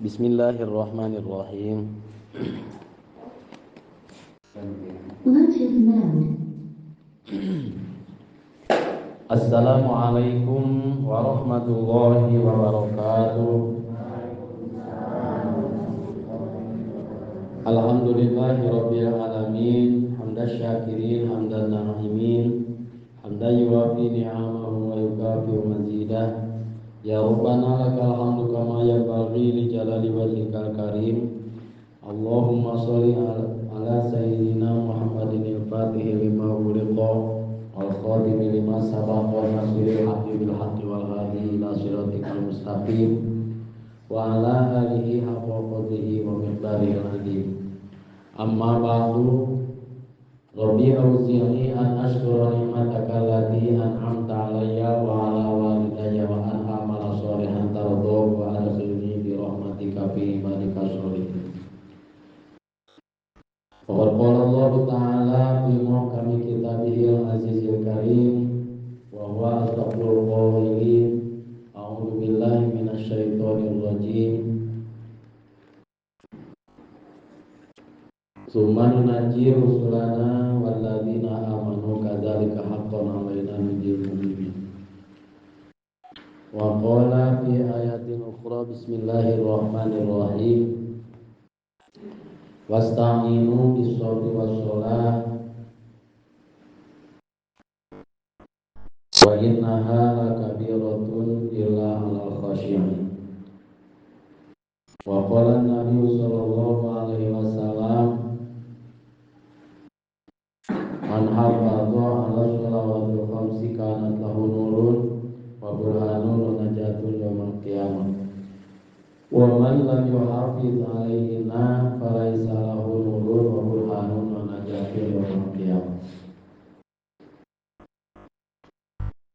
Bismillahirrahmanirrahim. Bluetooth mode. Assalamualaikum warahmatullahi wabarakatuh. Alhamdulillahi alamin, hamdan syakirin, hamdan na'imin, hamdan yuwafi ni'amahu wa yukafi mazidah. Ya Rabbana lakal hamdu kama yanbaghi li jalali wajhikal karim. Allahumma sholli ala sayyidina Muhammadin al-Fatih lima ughliqa wal khatimi lima sabaqa nasiril haqqi bil haqqi wal hadi ila siratikal mustaqim wa ala alihi haqqa qadrihi wa miqdarihil azim. Amma ba'du, Rabbi auzi'ni an ashkura ni'mataka allati an'amta 'alayya wa 'ala walidayya wa an a'mala sholihan tardahu wa adkhilni bi rahmatika fi ibadika sholihin. Faqad qala Allah Ta'ala fi muhkami kitabihil azizil karim wa huwa asdaqul qawilin. A'udzu billahi minasy syaithanir rajim. Summa nunajji rusulana walladzina amanu kadzalika haqqan 'alaina nunjil mu'minin. Wa qala fi ayatin ukhra bismillahirrahmanirrahim. Wasta'inu bis-shabri was-shalah wa innaha lakabiratun illa 'alal khashiyin. Wa qala an-nabiy sallallahu alaihi wasallam man hafadha 'ala shalawatil khamsi kanat lahu nurun wa burhanun wa najatun yaumil qiyamah. Wa man lam yuhafiz 'alaihinna falaysa lahu nurun wa burhanun wa najatun yaumil qiyamah.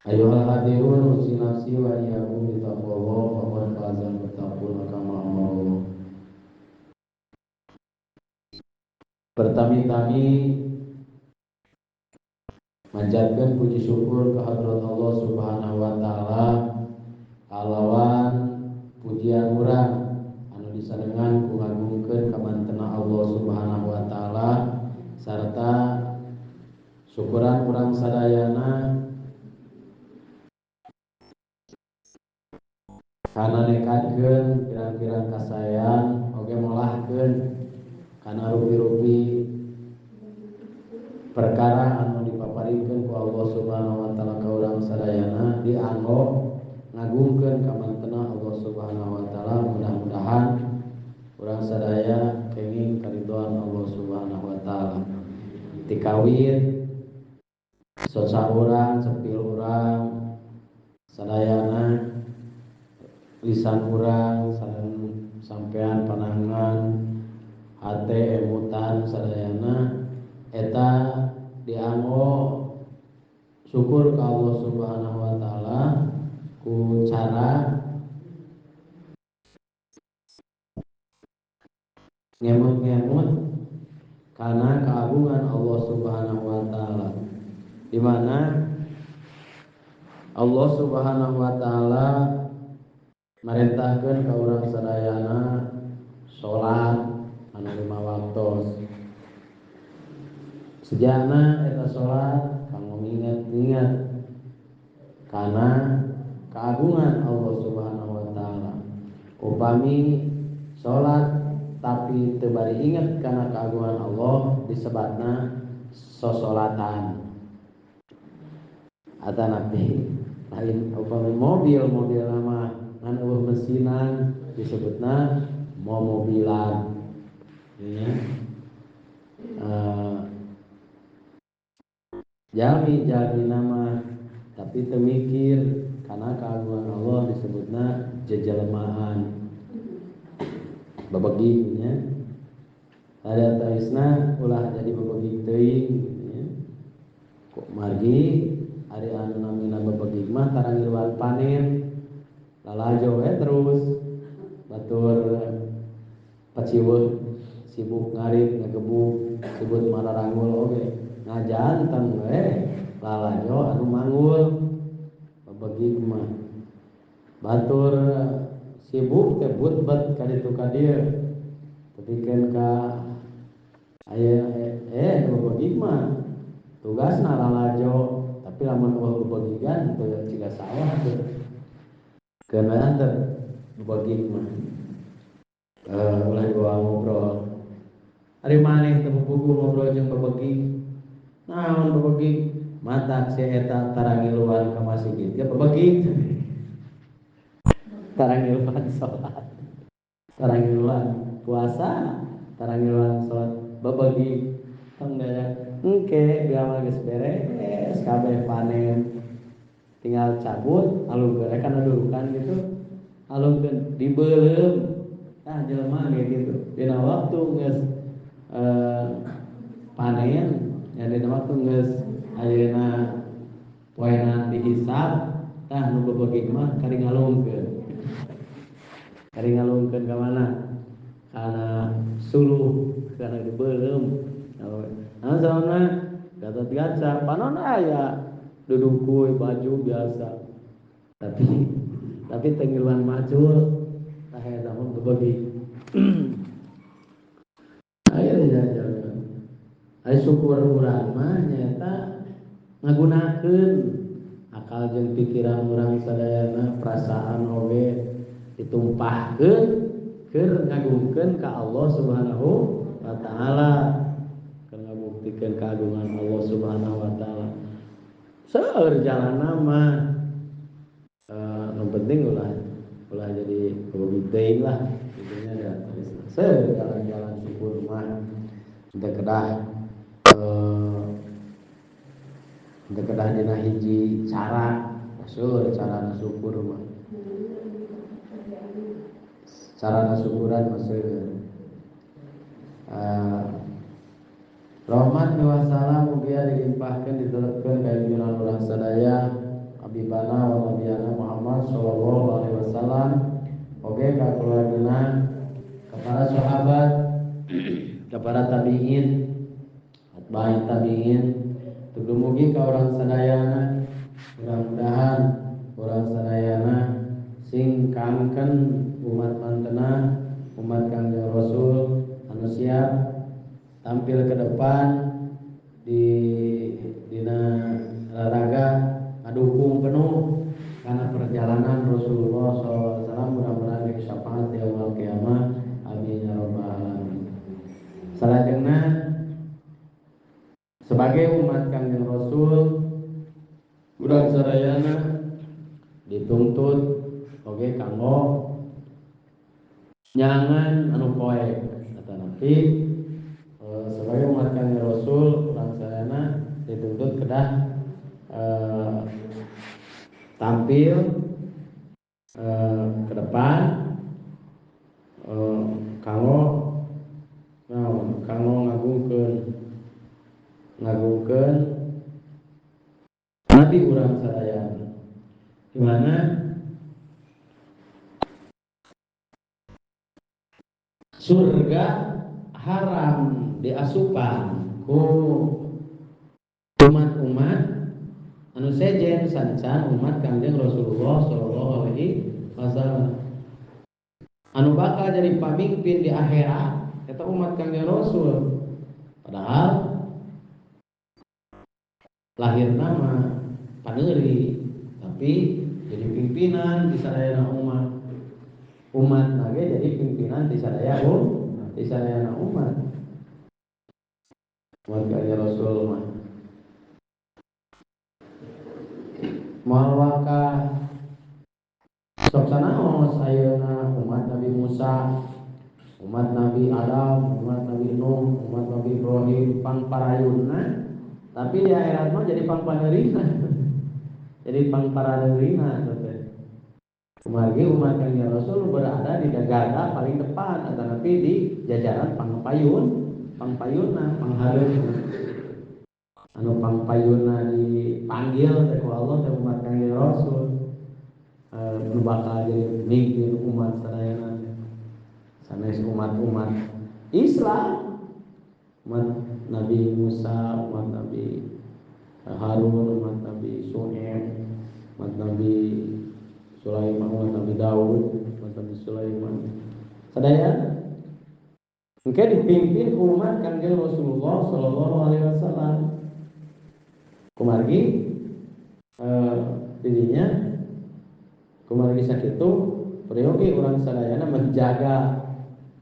Ayyuhal hadirun usi nafsi wa iyyakum bi taqwallah faqad fazal muttaqun kama amarallah. Pertami-tami manjatkeun puji syukur ka hadrat Allah Subhanahu wa taala alawan pujian urang anu disarengan ku ngagungkeun kamantena Allah Subhanahu wa taala sarta syukuran urang sadayana kana nekatkeun pirang-pirang kasayan oge molahkeun kana rupi-rupi perkara anu dipaparikeun ku Allah Subhanahu wa taala ka urang sadayana dianggo ngagungkeun ka mantena Allah Subhanahu wa taala. Mudah-mudahan urang sadaya kenging karidhoan Allah Subhanahu wa taala. Tikawin sosa urang sepil urang sadayana lisan urang sareng sampean panangan hate emutan sadayana eta dianggo syukur ka Allah Subhanahu wa taala ku cara ngemut-ngemut karena keagungan Allah Subhanahu wa taala, di mana Allah Subhanahu wa taala merintahkeun ka urang sadayana salat anu 5 waktos. Sejana eta salat kanggo nginget-nginget kana keagungan Allah Subhanahu wa taala. Upami salat tapi teu bari inget kana keagungan Allah disebutna sosolatan. Atanapi lain upami mobil nama ngan eueuh mesinan disebutna mobilan. Ya. Jalmi nama tapi teu mikir karena keagungan Allah disebutna jejelmaan babeging nya. Ada taisna ulah jadi babeging teuing ya. Kok margi ari anu namina babeging mah tarangirwan panen lalajo we terus batur paciweuh sibuk ngarit ngagebuk sibut mararangul oge ngajanteng we lalajo anu manggul babeging mah batur sibuk teh butbet ka ditu ka dieu tepikeun ka aya bebegik mah tugasna lalajo tapi lamun bebegigan teu ciga sawah teh keunaan teh bebegik mah ulah gua ngobrol ari maneh teu bubugu ngobrol jeung bebegik naon bebegik matak si eta tarangiluan ka masjid ge bebegik tarangiluan salat tarangiluan puasa tarangiluan salat bebegik tong daya engke biar geus beres kabeh panen tinggal cabut alungkeun kana dudukan gitu alungkeun dibeuleum tah jelema ge gitu dina waktu geus panen ya dina waktu geus ayeuna poena dihisab tah nu bebegik mah kari ngalungkeun ka mana kana suluh kana dibeuleum saona gatot gaca panon aya duduk kuy baju biasa tapi tengiluan macul tah eta mah bebegik aya jajan aya syukur urang mah nyaeta ngagunakeun akal jeung pikiran urang sadayana perasaan oge ditumpahkeun keur ngagungkeun ka Allah Subhanahu wa taala keur ngabuktikeun keagungan Allah Subhanahu wa taala seueur jalanna mah nu penting ulah jadi bebegik teuing lah intinya ya seueur jalan-jalan syukur mah teu kedah dina hiji cara seueur carana syukur mah carana syukuran mah seueur rahmat wa salam mugia dilimpahkeun dituturkeun ka junjungan urang sadaya habibana wa nabiyana Muhammad sallallahu alaihi wasallam oge ka keluargana ka para sahabat ka para tabi'in atba'in tabi'in tugumugi ka urang sadayana mudah-mudahan urang sadayana sing kangken umat mantena umat Kangjeng Rasul anu siap tampil ke depan di dina olahraga ngadukung penuh karena perjalanan Rasulullah SAW mudah-mudahan di syafaat yaumul qiyamah amin ya rabbal alamin. Salajengna sebagai umat Kangjeng Rasul urang sadayana dituntut oge kanggo nyangan anu poek kata Nabi sebagai umat Kangjeng Rasul urang sadayana dituntut kedah tampil ke depan kanggo ngagungkeun Nabi urang sadayana di mana surga haram diasupan ku umat-umat anu sejen sancan umat Kangjeng Rasulullah sallallahu alaihi wasallam anu bakal jadi pamimpin di akhirat eta umat Kangjeng Rasul padahal lahirna mah paneuri tapi jadi pimpinan di sadayana umat nage jadi pimpinan di sadayana umat Kangjeng Rasul mah moal waka sok sanaos ayeuna umat Nabi Musa, umat Nabi Adam, umat Nabi Nuh, umat Nabi Ibrahim pangparayunna tapi di akhirat mah jadi pangpaneurina jadi pangparaneurina teh kumargi umat Kangjeng Rasul berada di garda paling depan tapi di jajaran pangpayunna panghareupna anu pangpayunna dipanggil teh ku Allah teh umat Kangjeng Rasul nu bakal jadi pemimpin umat sadayana sanes umat-umat Islam umat Nabi Musa, umat Nabi Harun, umat Nabi Syuaib, umat Nabi Sulaiman, umat Nabi Daud, umat Nabi sadaya engke dipimpin umat Kangjeng Rasulullah sallallahu alaihi wasallam. Kumargi dirinya kumargi sakitu perioge urang sadayana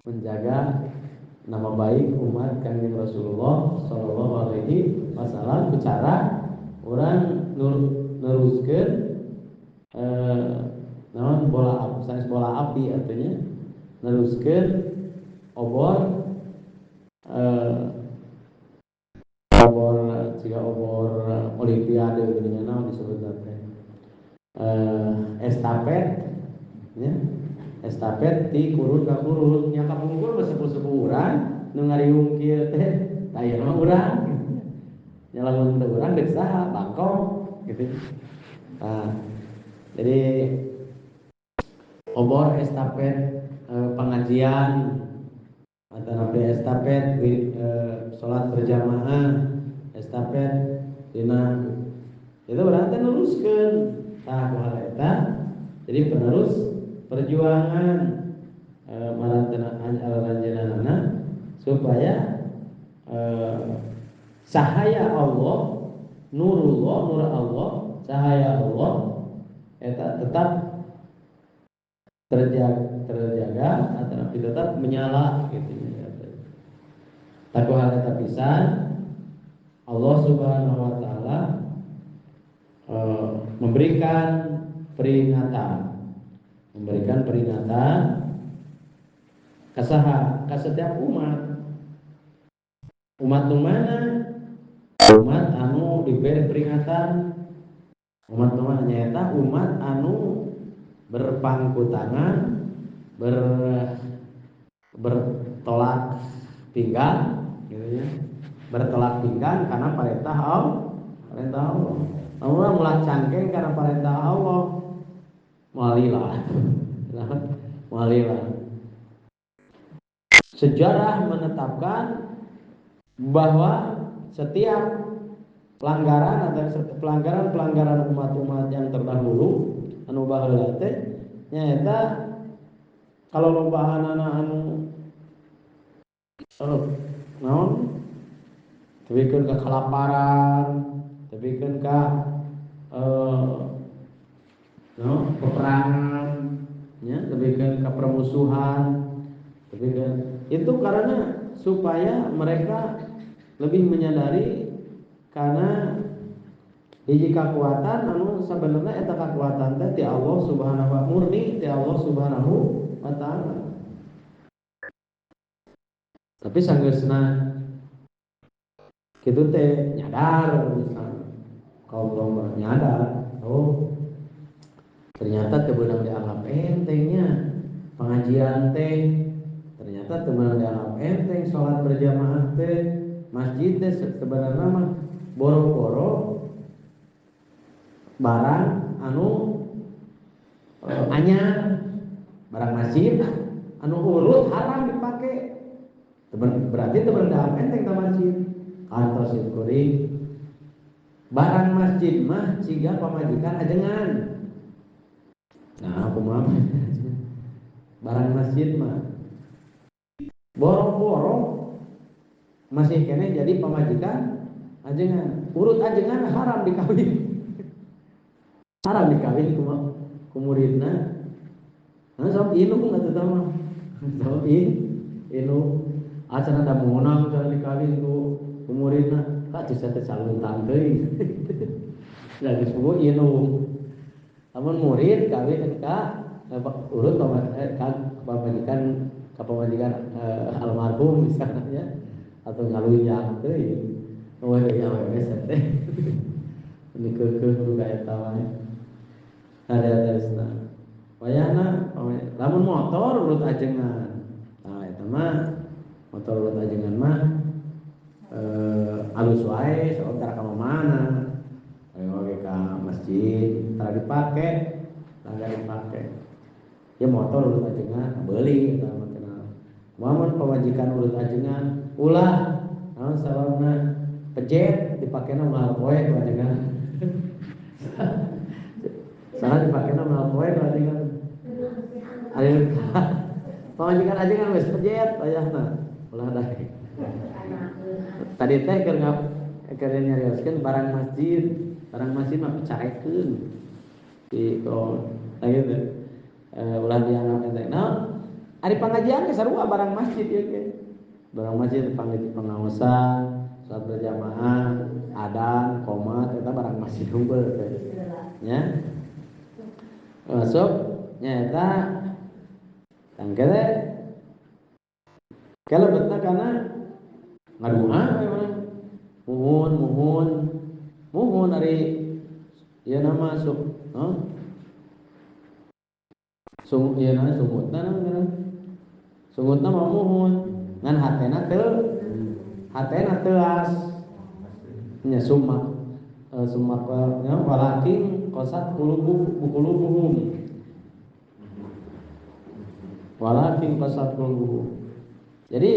menjaga nama baik umat Kangjeng Rasulullah sallallahu alaihi wasallam bicara urang neruskeun naon bola api artinya neruskeun obor olimpiade geuningan naon disebutna teh estafet ya estafet ti kurun ka kurun nya kapungkur mah sepuh-sepuh urang nu ngariung kieu teh aya mah urang nya lamun teu urang deuk saha bangkong gitu. Nah, jadi obor estafet pengajian atau nabi estafet sholat berjamaah estafet dina itu berarti neruskeun tah kumaha eta jadi penerus perjuangan ranjeunana supaya cahaya Allah nurullah nur Allah cahaya Allah eta tetap terjaga atau tetap menyala gitu ya. Tapi hal eta pisan Allah Subhanahu wa taala memberikan peringatan ke setiap umat nu mana umat anu diberi peringatan umat nu mana nyaeta umat anu berpangku tangan bertolak pinggang gitu ya bertolak pinggang karena perintah Allah Allah mulah cangkeng karena perintah Allah walilah sejarah menetapkan bahwa setiap pelanggaran umat-umat yang terdahulu anu baheula teh nyaeta kalau lombaanana anu naon tebikeun ka kalaparan tebikeun ka peperangan ya tebikeun ka permusuhan tebikeun itu karena supaya mereka lebih menyadari karena hiji kekuatan anu sebenarnya eta kekuatan teh ti Allah Subhanahu wa murni ti Allah Subhanahu wa taala. Tapi sanggeusna kitu teh nyadar misalnya kalau nyadar ternyata teu beunang dianggap entengnya pengajian teh ternyata teu beunang dianggap enteng salat berjamaah teh masjid teh sebenarnya mah boro-boro barang anu anyar barang masjid anu urut haram dipake berarti itu berendah enteng ke masjid kantor kuring barang masjid mah ciga pamajikan ajengan nah aku mah barang masjid mah boro-boro masih kene jadi pamajikan ajengan urut ajengan haram dikawin ku muridna. Nah, sok inu atuh tah mah. Sok inu acan ada monang cara dikawin ku muridna. Ka cisah teh saluntang deui. Da disebut inu. Lamun murid kawin ka urut pamajikan ka pamajikan almarhum misalnya atau ngaluyang deui. Oh ya wes teh. Ini keukeuh ka eta wae. Ada wayana lamun motor urut ajengan. Nah eta mah motor urut ajengan mah alus wae saudara ka mana. Ayo ge ka masjid tara dipake. Ya motor urut ajengan beuli eta mah kenal. Mun pamajikan urut ajengan ulah naon sababna pejet dipakena moal poe ku ajengan. Salah dipakena moal poe ku ajengan. pamajikan aja kan wis pejet wayahna ulah daek. Tadi teh keur nyarioskeun barang masjid mah pecaekeun di kalau gitu ulah dianggap teh nah ari pangajian ge sarua barang masjid ieu ge barang masjid panggil pengaosan salat berjamaah adan qomat eta barang masjid hungkul teh nya masuk nya eta tangkele kalau betna kana ngaduha muhun ari ieu nama sungutna mah muhun ngan hatena teuas nya sumak walakin qasat qulubuhum jadi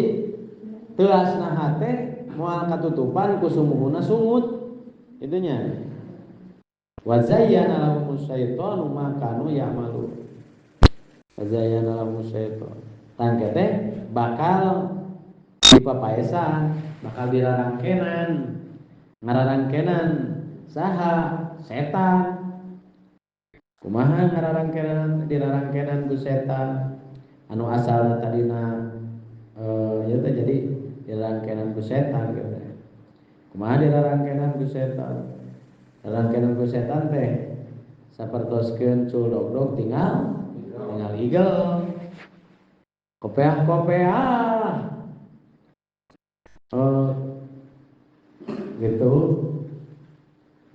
teuasna hate moal katutupan ku sumuhuna sungut itunya wa zayyana lahum syaitanu ma kanu ya'malu wa zayyana lahum syaitan tangke teh bakal dipapaesan bakal ngararangkenan saha setan kumaha dirarangkenan ku setan anu asalna tadina ieu teh jadi dirarangkenan ku setan gitu. Kumaha dirarangkenan ku setan? Dirarangkenan ku setan teh sapertoskeun cul dogdog tinggal igel. Kopeah. Gitu.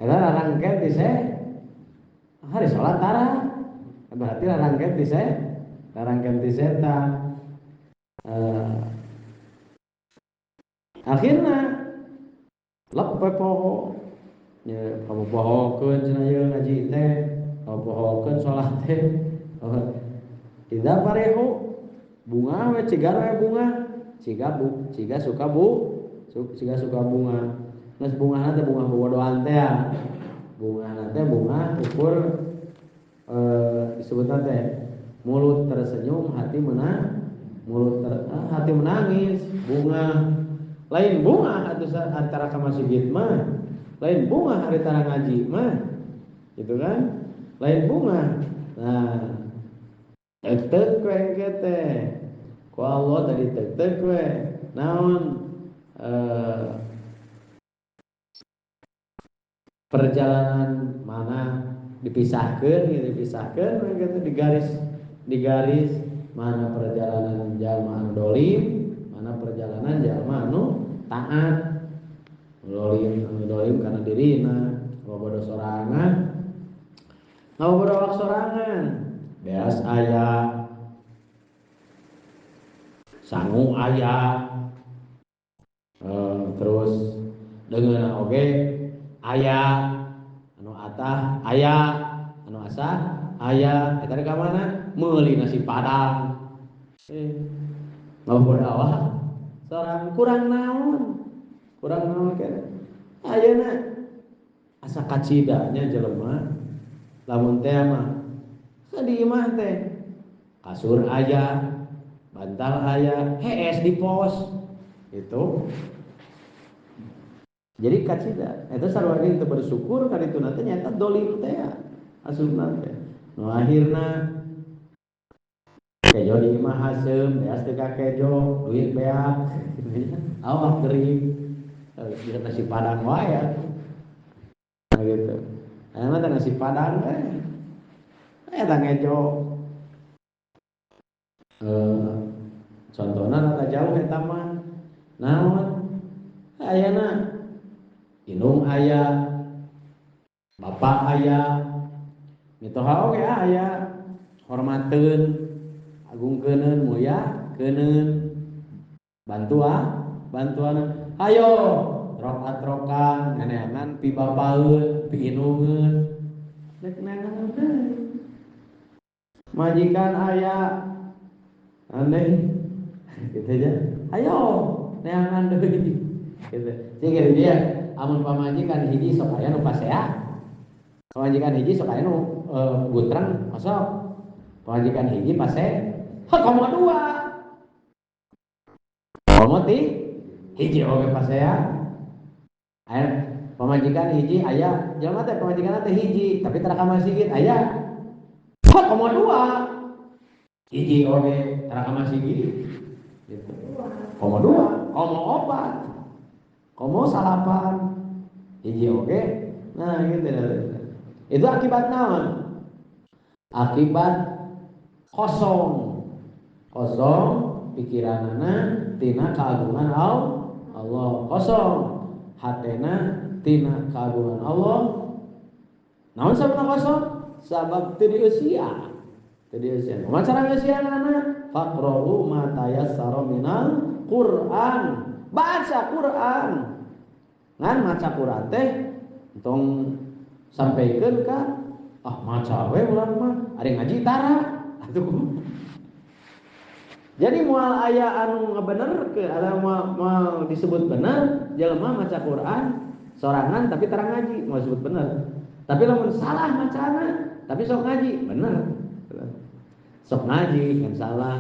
Eta rarangkeun ti se hari salat tara. Berarti rarangkeun ti setan. Akhirna lepe poho nya papohokeun cenah ieu ngaji teh papohokeun salat teh tidak pareho bunga we cigar we bunga ciga suka bunga geus bungana teh bunga bobodohan teh ya bungana teh bunga ukur disebutna teh mulut tersenyum hati menangis bunga lain bunga antara ka masjid mah lain bunga hari tara ngaji mah gitu kan lain bunga nah tek we teh ku Allah tadi tek we naon perjalanan mana dipisahkeun gitu digaris mana perjalanan jalma anu dolim mana perjalanan jalma anu taat dolim karena dirina bobodo sorangan ngabodowak sorangan beas aya sangu aya terus dengan oge aya anu atah aya anu asa aya eta ka mana meuli nasi padang ngabodowak sorangan kurang naon keneh ayeuna asa kacidanya jelema lamun teh mah di imah teh kasur aya bantal aya hees di pos itu jadi kacida eta sarua teu bersyukur ka ditu teh nyata dolim teh asupna teh nu akhirna kejo di imah haseum beas teu ka kejo duit beak awak gering bisa nasi padang wae nah gitu aya teh nasi padang teh eta ngejo contohna rada jauh eta mah naon ayeuna indung aya bapak aya mitoha oge aya hormateun agungkeuneun mulyakeuneun bantuan hayo rokat-rokan neneangan pi bapaeun pi inungeun rek neangan deui majikan aya aneh gitu aja ayo neangan deui gitu jadi dia amun pamajikan hiji sok aya nu pasea pamajikan hiji sok aya nu gutreng masuk pamajikan hiji pase Komo dua. Komo ti hiji oge pasean. Aya pamajikan hiji aya, jelema teh pamajikan teh hiji, tapi tara ka masjid aya. Komo dua. Hiji oge tara ka masjid. Gitu. Komo dua, komo opat. Komo salapan. Hiji oge. Nah, gitu. Itu akibat naon? Akibat kosong pikiranana tina keagungan Allah, kosong hatena tina keagungan Allah. Naon sababna kosong? Sabab teu dieusia. Macara ngeusianana faqra'u ma tayassara minal Qur'an. Baca Qur'an. Ngan maca Qur'an teh tong sampaikeun ka maca we urang mah ari ngaji tara atuh. Jadi moal aya anu ngabenerkeun ada moal disebut bener jelema maca Quran sorangan tapi tara ngaji mau disebut bener. Tapi lamun salah macana tapi sok ngaji bener. Sok ngaji kan salah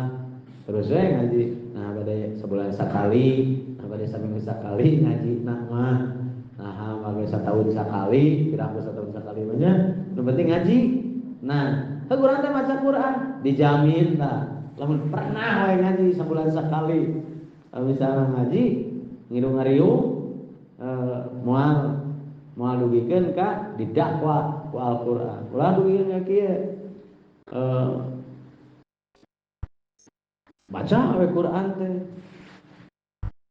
terus we ngaji. Nah bade sebulan sekali, nah bade saminggu sekali ngaji mah. Nah bade satahun sekali, kira-kira satahun sekali mah nu penting ngaji. Nah, urang teh maca Quran dijamin tah. Lamun pernah wae ngaji sebulan sekali. Misalnya ngaji ngirung ngariung moal dugikeun ka didakwa ku Al-Qur'an. Ulah dugikeun ka kieu. Baca we Quran teh.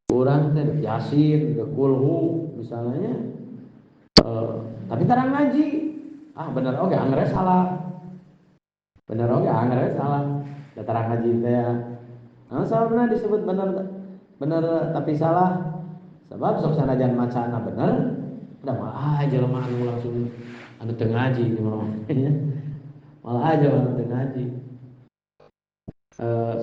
Quran teh Yasin, Kulhu misalnya. Tapi tara ngaji. Bener oge anggeus salah. Datang ngaji teh. Nah, sababna disebut bener tapi salah. Sebab sok sanajan macana bener, udah malah aja jelema anu langsung anu teu ngaji malah aja anu teu ngaji.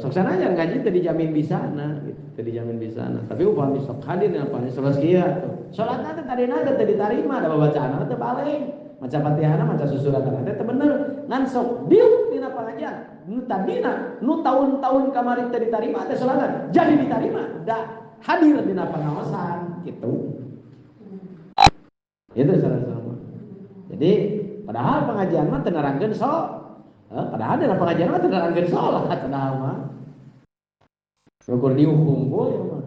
Sok sanajan ngaji teu dijamin bisana gitu, teu dijamin bisana. Tapi upami sok hadir apa salah kieu. Salatna teh tadina teu ditarima, da bacaanna teh balik. Maca Fatihahna maca susuratan teh bener. Ngan sok diuk dina pangajian. Nu tadina nu tahun-tahun kamari teu ditarima teh salatna jadi ditarima da hadir dina pangaosan gitu. Itu salah-salah. Jadi padahal pengajian mah teu nerangkeun padahal dina pengajian mah teu nerangkeun salat padahal mah. Syukur dihukum boy mah.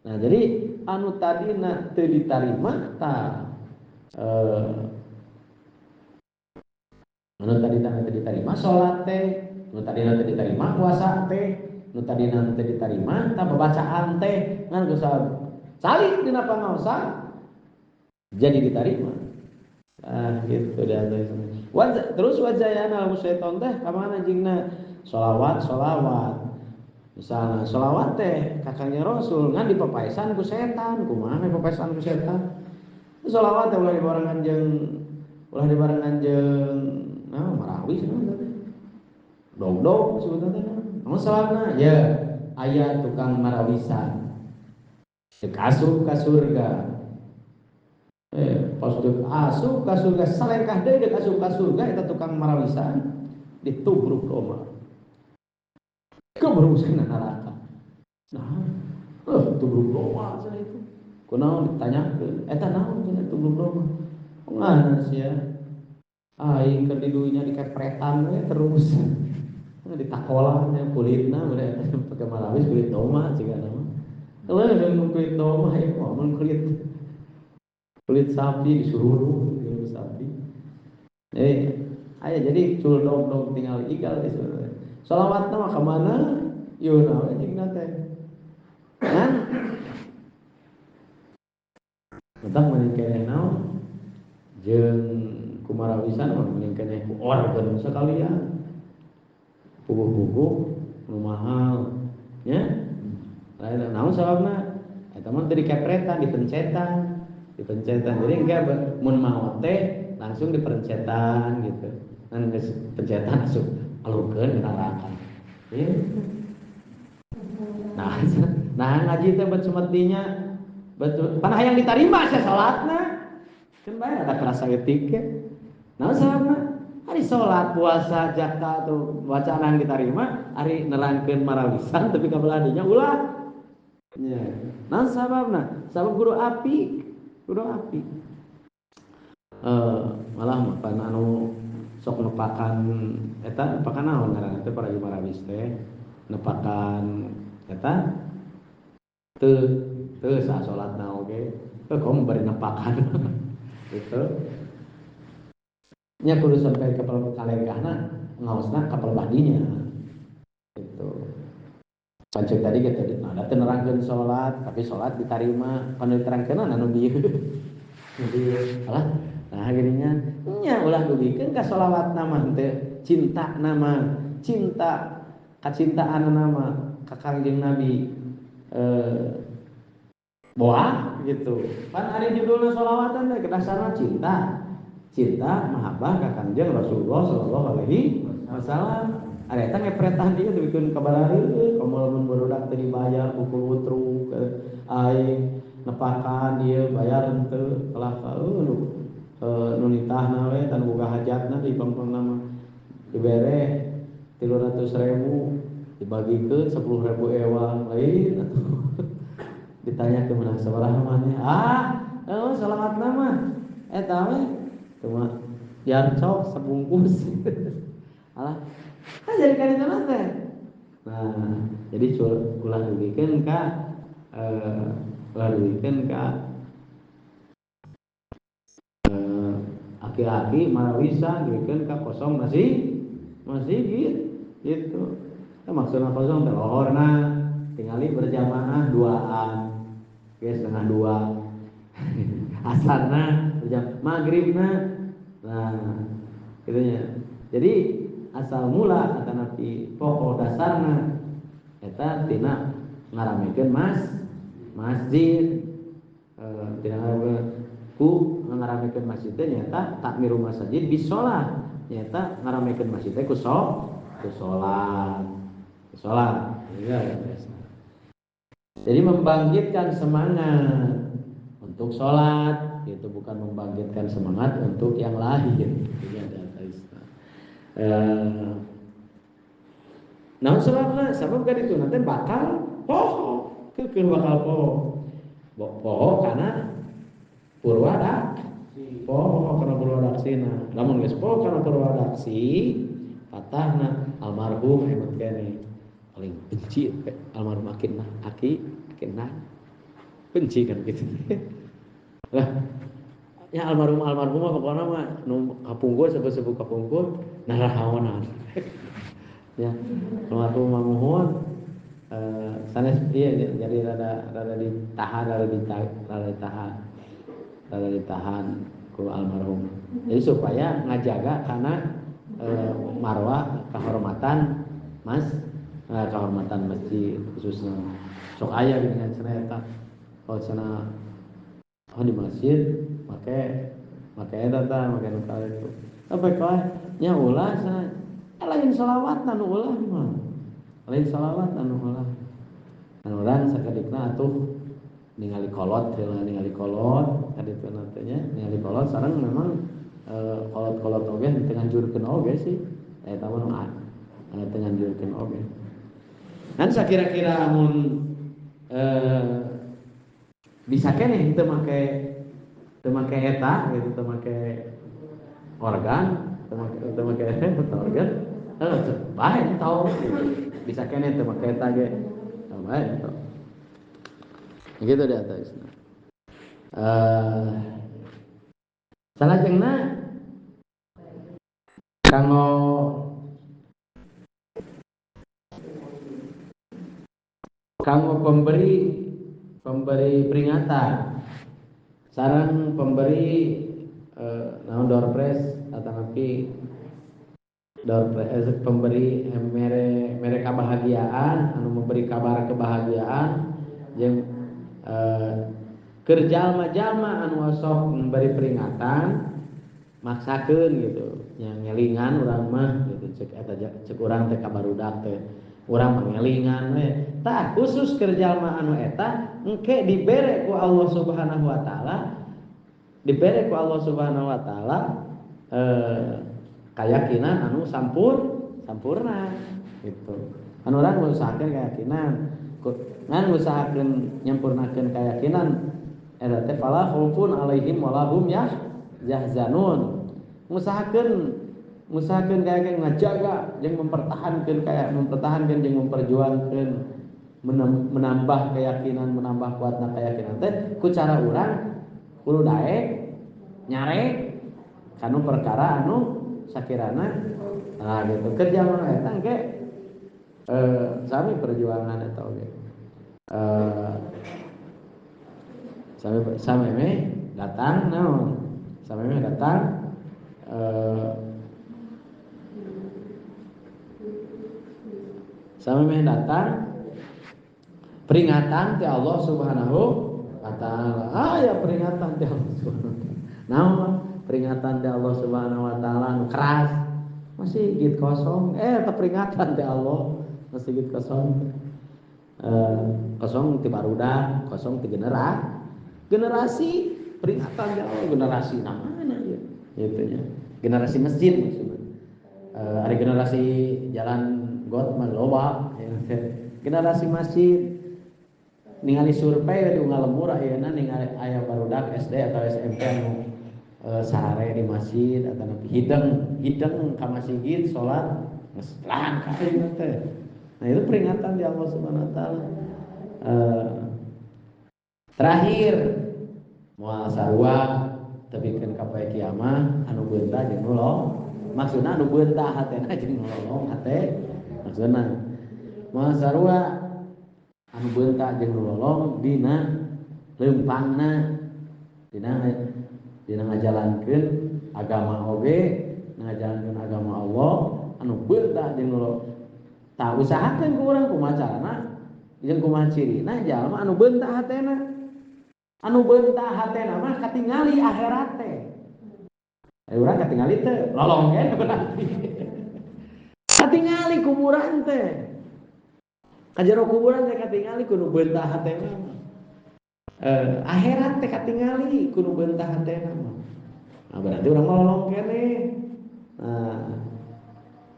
Nah, jadi anu tadina teu ditarima tah nu tadina teu ditarima salat teh, nu tadina teu ditarima puasa teh, nu tadina teu ditarima tah babacaan teh ngan geus salih dina pangaosan jadi diterima. Gitu dah. Terus wajayana syaiton teh ka mana jingna sholawat. Misalnya sholawat teh kakangnya Rasul ngan dipapaesan ku setan. Kumaha dipapaesan ku setan? Sholawat teh ulah dibarengan jeung marawi sebenarnya. Dog sebenarnya. Namun salahna ya aya tukang marawisan. Dek asup ka surga. Pas dek asup ka surga salengkah deui dek asup ka surga eta tukang marawisan ditubruk domba. Keberusan neraka. Nah, tubruk domba cenah itu. Kunaon ditanyakeun, eta naon cenah tubruk domba? Ngana sia? Aing keur di dunya dikepretan we terus. Ditakolan kulitna bener pake malawis kulit domba cigana mah. Lain kulit domba ya mun kulit sapi disuruh kulit sapi. Aya jadi cul dog tinggal igal di sana. Shalawatna mah ka mana? Yeuna we jigna teh. Kan? Entah meningkeneh naon? Jeung kumarawisan mah meningkeneh ku organ sakalian. Puguh-puguh nu mahal nya. Lain naon sababna? Eta mah teu dikepretan, dipencetan. Jadi engke mun maot teh langsung dipencetan gitu. Kan geus pencetan asup alurkeun ka neraka. Nah ngaji teh bet sumetinya pan hayang ditarima sia salatna. Kan bae ada kerasa etik. Naon sababna? Ari salat, puasa, zakat tuh bacaan yang diterima, ari nerangkeun marawisan tapi kabelah dinya ulah. Nya. Naon sababna? Sabab guru api. Malah makan anu sok nepakan eta nepakan naon ngaranna teh para marawis teh nepakan eta teu saat salatna oge. Komo bari nepakan. Gitu. Nya kudu sampai kapal kalengkahna ngaosna kapal badinya gitu. Pancen tadi kita ada nerangkeun salat tapi salat ditarima panu diterangkeun anu dieu. Alah nah gininya nya ulah dugikeun ka shalawatna mah teu cinta nama cinta kacintaan nama ka Kangjeng Nabi boah gitu. Kan ari judulna shalawatan teh dasarna cinta mahabbah ka Kangjeng Rasulullah sallallahu alaihi wasallam. Ari eta ngepretan ieu dibikeun kabarari komo lamun barudak teu dibayar pukul wutruk aing nepakan ieu bayar henteu kalah nu nitahna we tan boga hajatna di pangpangna mah dibere 300.000 dibagikeun 10.000 ewang lain atuh ditanya ke mana sabaraha maneh salamatna mah eta we cuma diarcok sebungkus. Alah kan jadi kali teh. Nah, jadi ulah dugikeun ka aki-aki marawisa dugikeun ka kosong masih gitu. Nah, maksudna kosong teh lohorna tingali berjamaah duaan. Geus setengah 2. Asarna berjamaah maghribna. Nah, gitunya. Jadi asal mula kata Nabi pokok dasarna eta tina ngaramekeun masjid tina ngaramekeun masjid teh nyata takmirul masjid bisolat nyata ngaramekeun masjid teh ku salat ya. Jadi membangkitkan semangat untuk sholat itu bukan membangkitkan semangat untuk yang lain. Ini ada nah sebab kan itu nanti bakal poho karena purwadaksina lamun geus poho karena purwadaksi patahna almarhum hemat kene paling benci almarhum aki benci kan gitu. Lah ya almarhum mah pokokna mah nu kapungkur sebut kapungkur narahaonan. Ya almarhum mamuhun sanes ieu jadi rada ditahan ku almarhum. Jadi supaya ngajaga kana marwah kehormatan kehormatan masjid khususnya sok aya dengan cenah eta kalau cenah di masjid make eta make nu kali itu apa kae nya ulah sana lain shalawat anu ulah mah lain shalawat anu ulah anu urang sakedikna atuh ningali kolot kaditu nantinya ningali kolot sareng memang kolot oge teu nganjurkeun oge sih eta mah teu nganjurkeun oge dan sakira-kira amun bisa keneh teu make eta gitu teu make organ teu make organ bae tau bisa keneh teu make eta ge bae tau gitu deh atasna salajengna kanggo pemberi peringatan sareng pemberi naon door prize atau napi door prize pemberi mere kebahagiaan anu memberi kabar kebahagiaan jeung keur jalma-jalma anu sok memberi peringatan maksakeun gitu nya ngelingan urang mah gitu cek urang teh kabarudak teh urang pangelingan we tah khusus keur jalma anu eta engke dibere ku Allah Subhanahu wa taala keyakinan anu sampurna gitu. Kan urang ngusahakeun keyakinan, ngan ngusahakeun nyempurnakeun keyakinan eta teh fala khaufun alaihim wala hum yahzanun. Ngusahakeun keyakinan ngajaga jeung mempertahankeun jeung memperjuangkeun menambah keyakinan, menambah kuatna keyakinan teh ku cara urang kudu daek nyare kanu perkara anu sakirana gitu kerja mana eta engke sami perjuangan eta oge sami me datang naon sami me datang sami me datang peringatan ti Allah Subhanahu wa taala. Ya peringatan ti Allah Subhanahu wa taala. Naon peringatan ti Allah Subhanahu wa taala nu keras. Masjid kosong. Eta peringatan ti Allah. Masjid kosong. Kosong ti barudak, kosong ti generasi peringatan ti Allah generasi namana ieu. Gitu nya. Generasi masjid maksudna. Ada generasi jalan got mah loba. Generasi masjid ningali survei di Ungalembur ayeuna ningali aya barudak SD atau SMP anu sarare di masjid atau hideng ka masjid salat geus langka ieu teh. Nah itu peringatan di Allah Subhanahu wa taala. Terakhir moal sarua tebikeun ka poe kiamat anu beunta jeung nolong. Maksudna anu beunta hatena jeung nolong hate. Maksudna moal sarua anu beunta jeung lolong dina leumpangna dina ngajalankeun agama oge ngajalankeun agama Allah anu beunta jeung lolong tah usahakeun ku urang kumaha carana jeung kumaha cirina jalma anu beunta mah katingali akhirat teh urang katingali teh lolong ge berarti katingali kuburan teh kajero kuburan teh katingali kudu beunta hatena mah. Akhirat teh katingali kudu beunta hatena mah. Nah, berarti urang melolong keneh. Nah,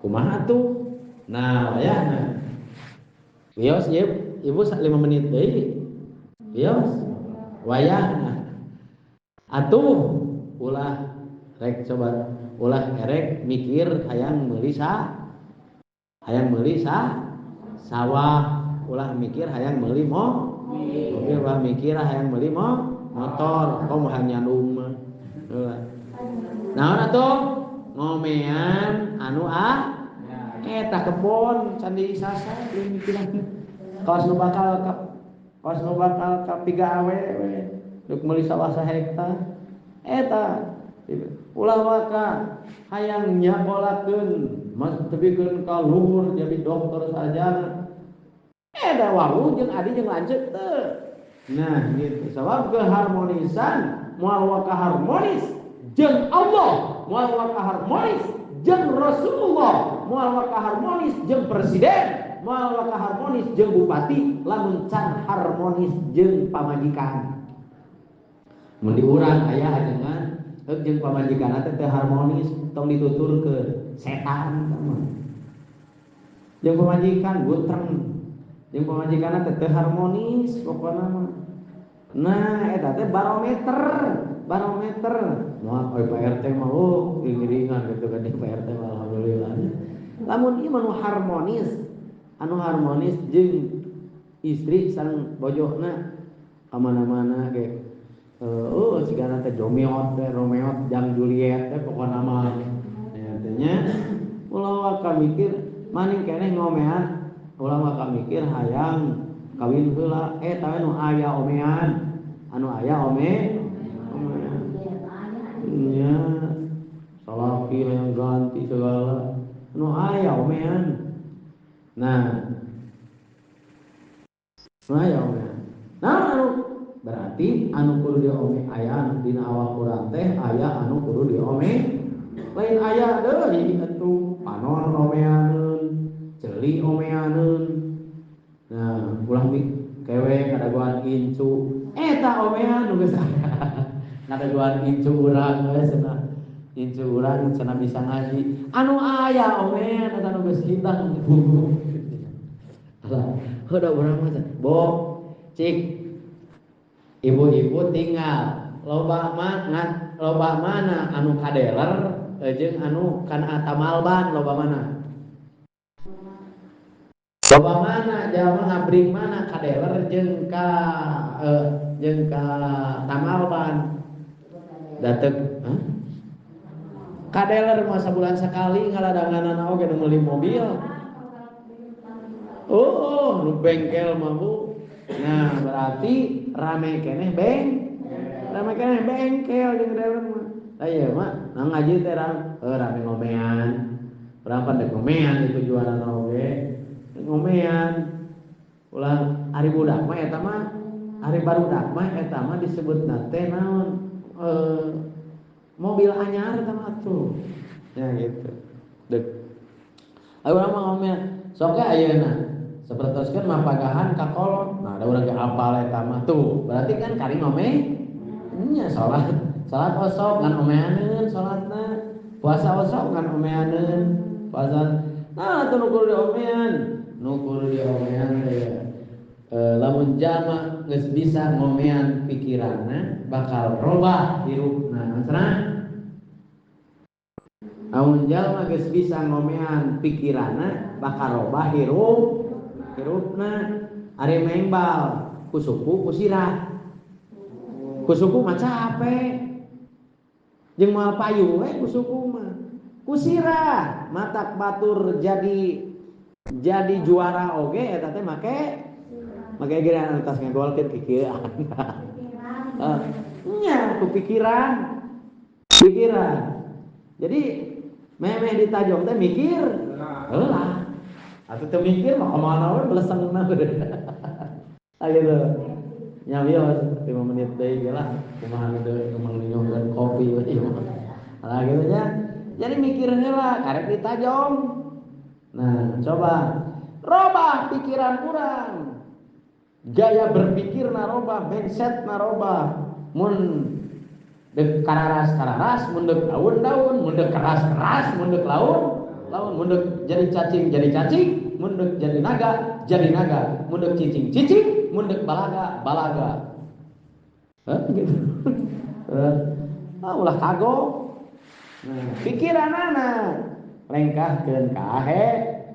kumaha tuh? Nah, wayahna. Wios ibu 5 menit deui. Wios wayahna. Atuh ulah rek coba ulah erek mikir hayang meuli sawah ulah mikir hayang meuli mobil ulah mikir hayang meuli motor komo hayang nyandung mah naon atuh ngomean anu eta kebon candi sasa deui mikiran kaos nu bakal kapiga awewe duk meuli sawah sahektar eta ulah waka hayang nyakolakeun mas tebikeun ka luhur jadi dokter sarjana da wawu jeung adi jeung lanceut teu nah gitu sabab keharmonisan moal waka harmonis jeung Allah moal waka harmonis jeung Rasulullah moal waka harmonis jeung presiden moal waka harmonis jeung bupati lamun can harmonis jeung pamajikan mun di urang aya ajengan jeung pamajikanna teh harmonis tong dituturkeun setan mah jeung pamajikan gutreng jeung pamajikanna teh harmonis pokona mah nah eta teh barometer moal Pak RT mah ngiringan gitu kan Pak RT mah alhamdulillah lamun ieu anu harmonis jeung istri sareng bojona amana-mana ge sigana teh Romeo jang Juliet teh pokona mah nya ulah waka mikir maning keneh ngomean ulah waka mikir hayang kawin heula tah anu aya omean nya salaki yang ganti segala anu aya omean nah anu berarti anu kudu diome aya dina awak urang teh aya anu kudu diome lain aya deui atuh panon omeaneun ceuli omeaneun nah ulah kewe ngadaguan incu eta omean nu geus ngadaguan incu urang we cenah incu urang cenah bisa ngaji anu aya omen eta nu geus hitang di buku alah heuda urang mah bo cik ibu-ibu tinggal loba mana anu kadeler jeung anu kana tamalban loba mana jalma ngabring mana kadeler jeung ka tamalban dateng kadeler mah sabulan sakali ngaladanganana oge nu meuli mobil oh nu bengkel mah Bu nah berarti rame keneh bengkel jeung daerah mah aya mah ngaji teh rame ngomean urang pada ngomean itu jualan oge ngomean ulang ari budak mah eta mah ari barudak mah eta mah disebutna teh naon mobil anyar eta mah tuh ya gitu deuk aya urang mah ngomean sok ge ayeuna sapertoskeun mah pagahan ka kolot nah ada urang ge apal eta mah tuh berarti kan kari ngome nya salat osok ngan omeaneun salatna puasa osok ngan omeaneun puasa nah atuh nu kudu diomean lamun jalma geus bisa ngomean pikiranna bakal robah hirupna cenah lamun jalma geus bisa ngomean pikiranna bakal robah hirupna ari membal ku suku ku sirah ku suku mah capek jeung moal payu we ku suku mah ku sirah matak batur jadi juara oge eta teh make geran atas ngagolkeun kikieuan nya ku pikiran jadi memeh ditajong teh mikir heulah atuh teu mikir mah kumaha we belesengna gitu nya wios 5 menit deui ge lah kumaha deui mangnyongkeun kopi we lah gitu nya jadi mikir heula karek ditajong nah coba robah pikiran urang gaya berpikir narobah mindset narobah mun deuk kararas mun deuk daun mun deuk keras mun deuk laun mun deuk jadi cacing mun deuk jadi naga mun deuk cicing mun deuk balaga gitu ulah kagok pikiranana lengkahkeun ka akhirat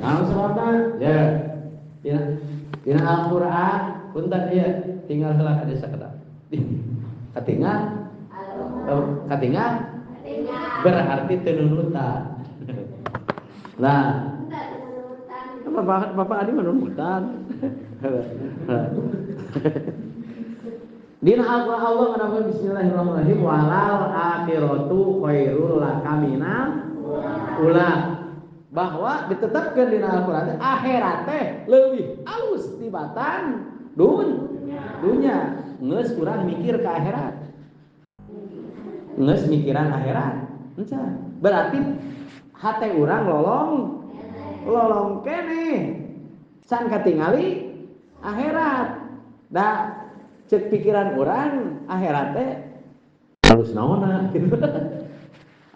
naon sababna ya dina Al-Qur'an punten ieu tinggal heula ka desa kedap katingal berarti teu nunutan nah Bapak Adi menunutan dina Al-Qur'an Allah ngadawuh bismillahirrahmanirrahim walal akhiratu khairul laka minal ula bahwa ditetapkan dina Al-Qur'an akhirat teh leuwih alus tibatan dunya geus urang mikir ka akhirat geus mikiran akhirat encan berarti hate urang lolong keneh can katingali akhirat da cek pikiran urang akhirat teh alus naonna gitu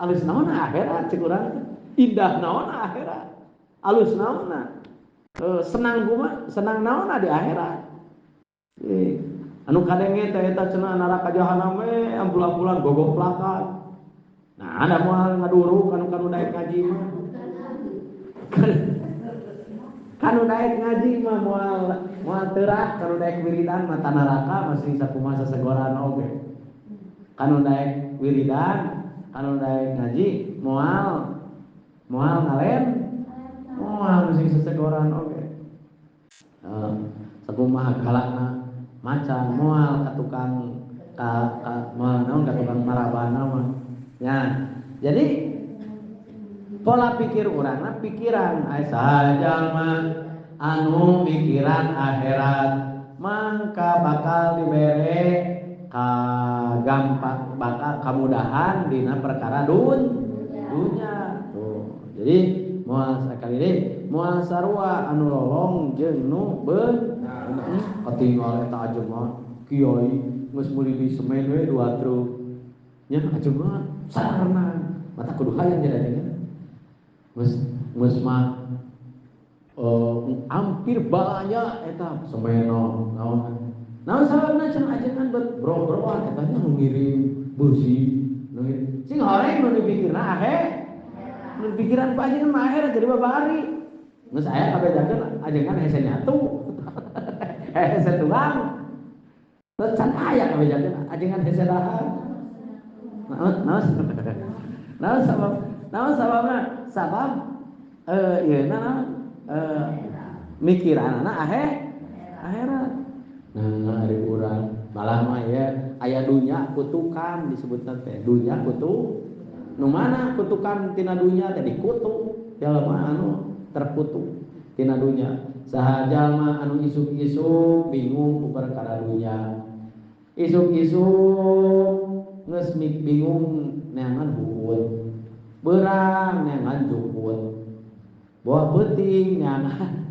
alus naonna akhirat cek urang indah naonna akhirat alus naonna senang naonna di akhirat anu kadenge teh eta cenah neraka jahanam we ambulan gogok plakat nah ada moal ngaduruk kanu daek ngaji mah kanu daek ngaji mah moal teurak kanu daek wiridan mah neraka masih sakumaha sasegoran oge kanu daek wiridan kanu daek ngaji moal ngalen moal masih sasegoran oge sakumaha galakna macan moal ka tukang tukang marabana mah ya jadi pola pikir urang pikiran asa jalma anu pikiran akhirat mangka bakal dibere gampang bakal kemudahan dina perkara dunya tuh jadi moal sakali deui moal sarua anu lolong jeung nu katingal eta aja mah kiai geus meuli di semen we 2 truk nya ajengan sarana mata kudu hayang jadi ajengan geus mah hampir balanya eta semeno naon sababna cenah ajengan bro-broan eta nya nu ngirim beusi nu sing horeng nu dipikirna ahe nu pikiran Pak ajengan mah akhir jadi babari geus aya kabedakeun ajengan hese nyatu hese tulang terus can aya kabedakeun ajengan hese dahar naon sababna sabab ieu mikiranna akhirat. Nah, ari urang malah mah ya aya dunya kutukan disebutna teh. Dunya kutu. Nu mana kutukan tina dunya teh dikutu. Jalma anu terkutuk tina dunya. Saha jalma anu isuk-isuk bingung ku perkara dunya. Isuk-isuk geus bingung neangan buut. Beurang neangan jukut. Bawa peuting neangan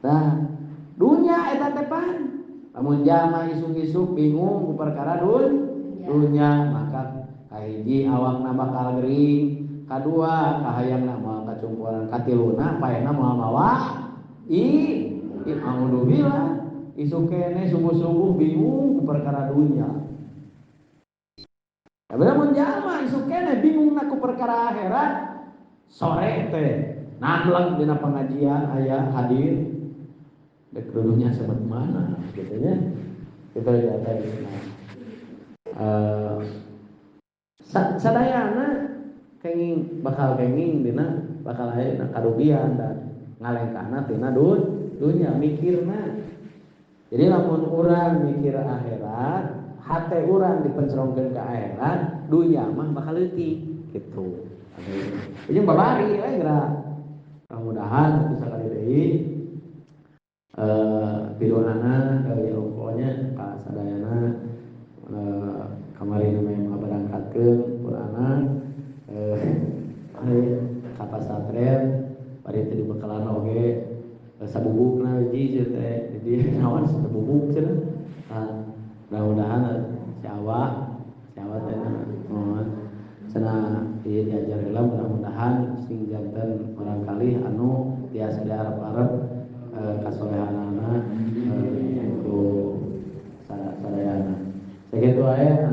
nah dunya eta teh pan lamun jalma isuk-isuk bingung ku perkara dunya maka kahiji awakna bakal gering kadua kahayangna moal kacumpuran katiluna paena moal mawa alhamdulillah isuk kene subuh-subuh bingung ku perkara dunya. Bener mun jalma isuk kene bingung ku perkara akhirat sore teh nanglang dina pengajian aya hadir dek dudunya sebet mana gitu nya kita lihat tadi sadayana kenging dina bakal aya karugian dan ngalengkana tina dunya mikirna. Jadi lamun urang mikir akhirat hate urang dipencerongkeun ka akhirat dunya mah bakal leutik gitu. Jeung babari we geura mudah-mudahan bisa kali deui pidoana ya pokoknya ka sadayana kamari mah berangkatkeun pulana ka pasantren bari teh dibekalan oge sabubukna hiji teh jadi naon sabubuk cenah. Mudah-mudahan si awak teh cenah ieu diajar heula mudah-mudahan sing janten barangkali anu tiasa diarep-arep kasolehanana untuk sadayana. Sakitu aya